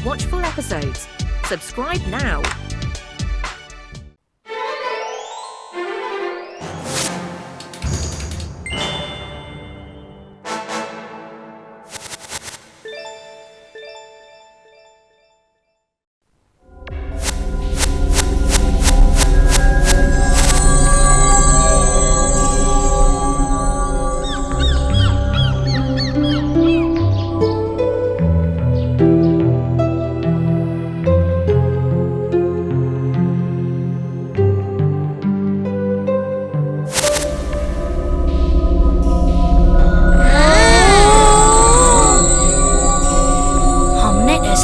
Watch full episodes. Subscribe now.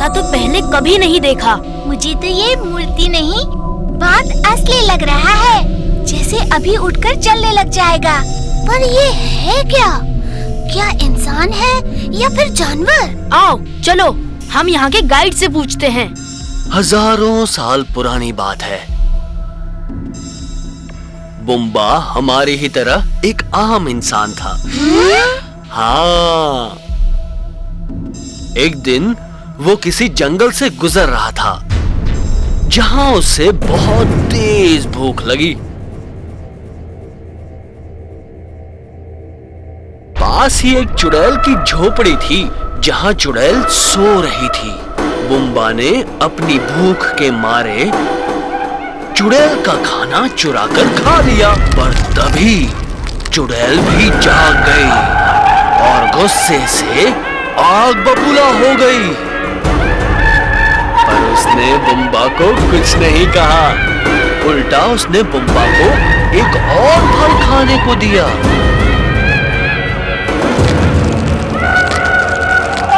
तो पहले कभी नहीं देखा। मुझे तो ये मूर्ति नहीं, बहुत असली लग रहा है, जैसे अभी उठकर चलने लग जाएगा। पर ये है क्या? क्या इंसान है या फिर जानवर? आओ चलो, हम यहाँ के गाइड से पूछते हैं। हजारों साल पुरानी बात है। बुम्बा हमारी ही तरह एक आम इंसान था। हाँ, एक दिन वो किसी जंगल से गुजर रहा था, जहां उसे बहुत तेज भूख लगी। पास ही एक चुड़ैल की झोपड़ी थी, जहां चुड़ैल सो रही थी। बुम्बा ने अपनी भूख के मारे चुड़ैल का खाना चुराकर खा लिया। पर तभी चुड़ैल भी जाग गई और गुस्से से आग बबूला हो गई। पर उसने बुम्बा को कुछ नहीं कहा, उल्टा उसने बुम्बा को एक और फल खाने को दिया।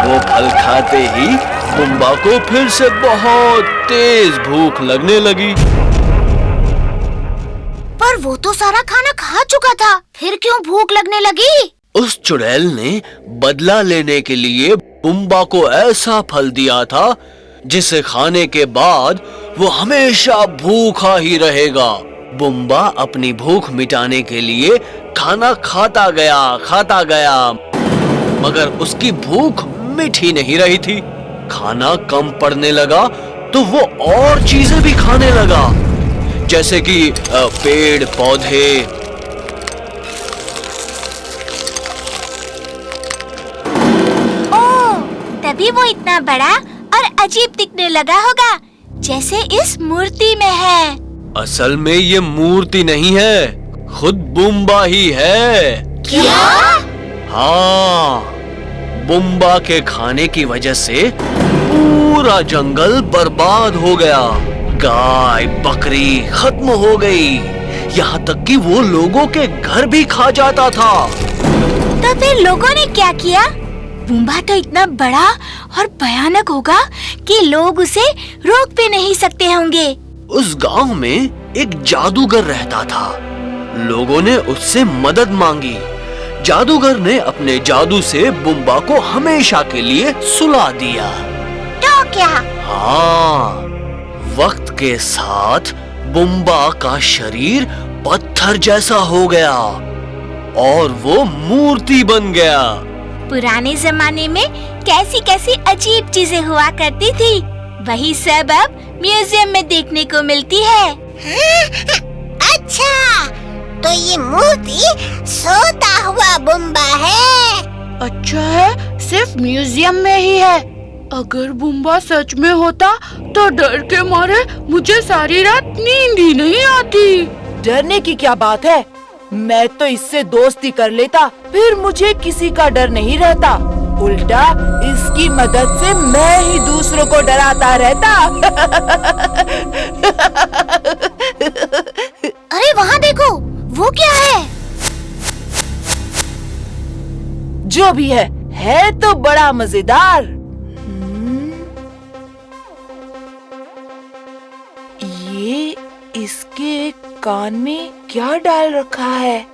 वो फल खाते ही बुम्बा को फिर से बहुत तेज भूख लगने लगी। पर वो तो सारा खाना खा चुका था, फिर क्यों भूख लगने लगी? उस चुड़ैल ने बदला लेने के लिए बुम्बा को ऐसा फल दिया था जिसे खाने के बाद वो हमेशा भूखा ही रहेगा। बुम्बा अपनी भूख मिटाने के लिए खाना खाता गया, मगर उसकी भूख मिट ही नहीं रही थी। खाना कम पड़ने लगा तो वो और चीजें भी खाने लगा, जैसे कि पेड़ पौधे। तभी वो इतना बड़ा और अजीब दिखने लगा होगा, जैसे इस मूर्ति में है। असल में ये मूर्ति नहीं है, खुद बुम्बा ही है। क्या? हाँ, बुम्बा के खाने की वजह से पूरा जंगल बर्बाद हो गया। गाय बकरी खत्म हो गई, यहाँ तक कि वो लोगों के घर भी खा जाता था। तो फिर लोगों ने क्या किया? बुम्बा तो इतना बड़ा और भयानक होगा कि लोग उसे रोक भी नहीं सकते होंगे। उस गांव में एक जादूगर रहता था। लोगों ने उससे मदद मांगी। जादूगर ने अपने जादू से बुम्बा को हमेशा के लिए सुला दिया। तो क्या? हाँ, वक्त के साथ बुम्बा का शरीर पत्थर जैसा हो गया और वो मूर्ति बन गया। पुराने जमाने में कैसी कैसी अजीब चीजें हुआ करती थी, वही सब अब म्यूजियम में देखने को मिलती है। अच्छा, तो ये मूर्ति सोता हुआ बुम्बा है। अच्छा है, सिर्फ म्यूजियम में ही है। अगर बुम्बा सच में होता तो डर के मारे मुझे सारी रात नींद ही नहीं आती। डरने की क्या बात है, मैं तो इससे दोस्ती कर लेता, फिर मुझे किसी का डर नहीं रहता। उल्टा इसकी मदद से मैं ही दूसरों को डराता रहता। अरे वहाँ देखो, वो क्या है? जो भी है तो बड़ा मजेदार। ये इसके कान में क्या डाल रखा है?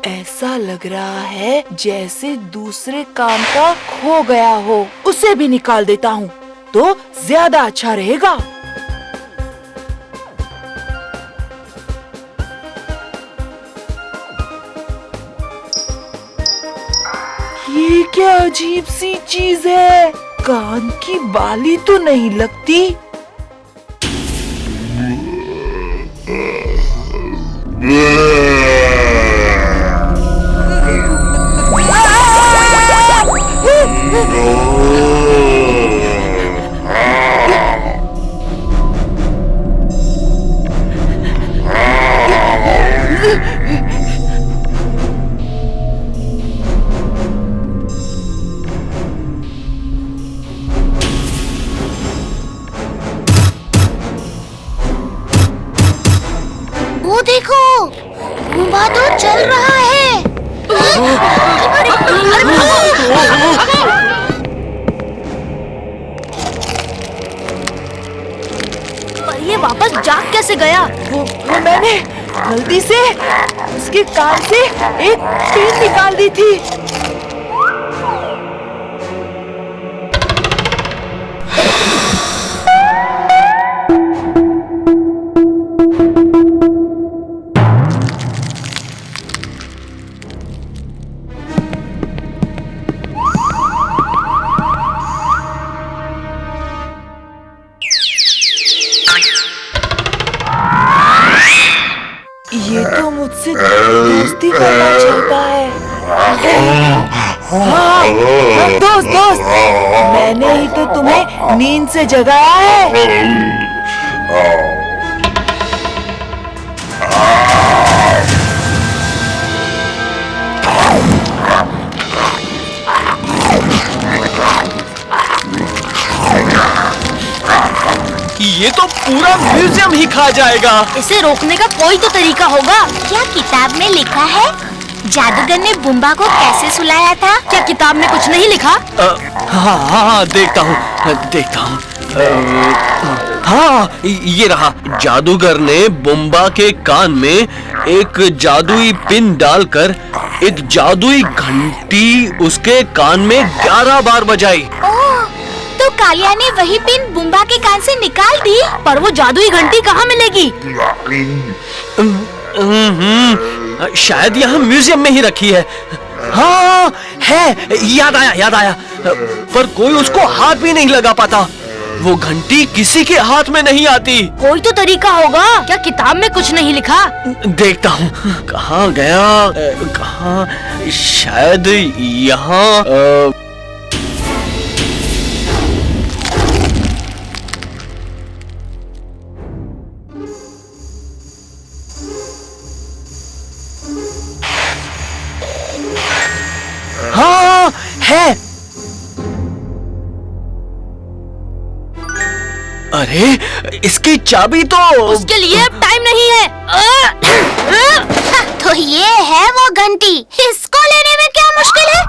ऐसा लग रहा है जैसे दूसरे कान का खो गया हो। उसे भी निकाल देता हूँ तो ज्यादा अच्छा रहेगा। ये क्या अजीब सी चीज है? कान की बाली तो नहीं लगती। वो देखो, बुम्बा तो चल रहा है। पर ये वापस जाग कैसे गया? वो मैंने गलती से उसके कान से एक पिन निकाल दी थी। ये तो मुझसे दोस्ती करना चाहता है। हाँ, दोस्त, मैंने ही तो तुम्हें नींद से जगाया है। ये तो पूरा म्यूजियम ही खा जाएगा। इसे रोकने का कोई तो तरीका होगा। क्या किताब में लिखा है जादूगर ने बुम्बा को कैसे सुलाया था? क्या किताब में कुछ नहीं लिखा? हाँ, देखता हूँ। हाँ, ये रहा। जादूगर ने बुम्बा के कान में एक जादुई पिन डालकर एक जादुई घंटी उसके कान में 11 बार बजाई। ओह, तो कालिया ने वही पिन बुम्बा के कान से निकाल दी। पर वो जादुई घंटी कहाँ मिलेगी? शायद यहाँ म्यूजियम में ही रखी है। हाँ, है, याद आया। पर कोई उसको हाथ भी नहीं लगा पाता। वो घंटी किसी के हाथ में नहीं आती। कोई तो तरीका होगा। क्या किताब में कुछ नहीं लिखा? देखता हूँ कहाँ गया। कहाँ? शायद यहाँ। हाँ, है। अरे, इसकी चाबी तो। उसके लिए अब टाइम नहीं है। तो ये है वो घंटी। इसको लेने में क्या मुश्किल है?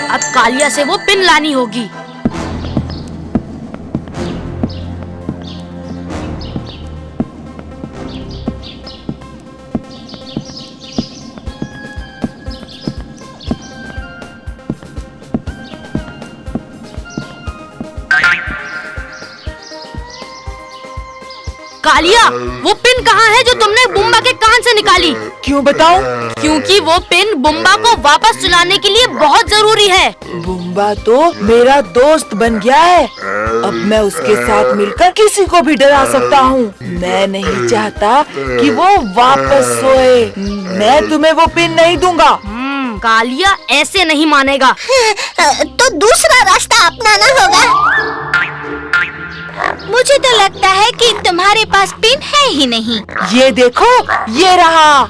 अब कालिया से वो पिन लानी होगी। कालिया, वो पिन कहाँ है जो तुमने बुम्बा के कान से निकाली? क्यों बताऊं? क्योंकि वो पिन बुम्बा को वापस सुलाने के लिए बहुत जरूरी है। बुम्बा तो मेरा दोस्त बन गया है। अब मैं उसके साथ मिलकर किसी को भी डरा सकता हूँ। मैं नहीं चाहता कि वो वापस सोए। मैं तुम्हें वो पिन नहीं दूंगा। कालिया ऐसे नहीं मानेगा। तो दूसरा रास्ता अपनाना होगा। मुझे तो लगता है कि तुम्हारे पास पिन है ही नहीं। ये देखो, ये रहा।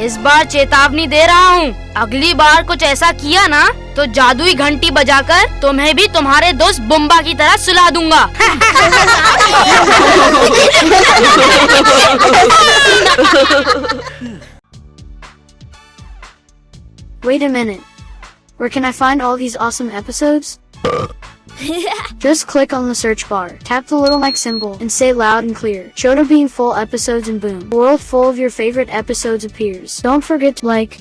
इस बार चेतावनी दे रहा हूँ, अगली बार कुछ ऐसा किया ना तो जादुई घंटी बजाकर तुम्हें भी तुम्हारे दोस्त बुम्बा की तरह सुला दूंगा। Wait a minute. Where can I find all these awesome episodes? Just click on the search bar, tap the little mic symbol, and say loud and clear, Chota Bean full episodes, and boom, a world full of your favorite episodes appears. Don't forget to like,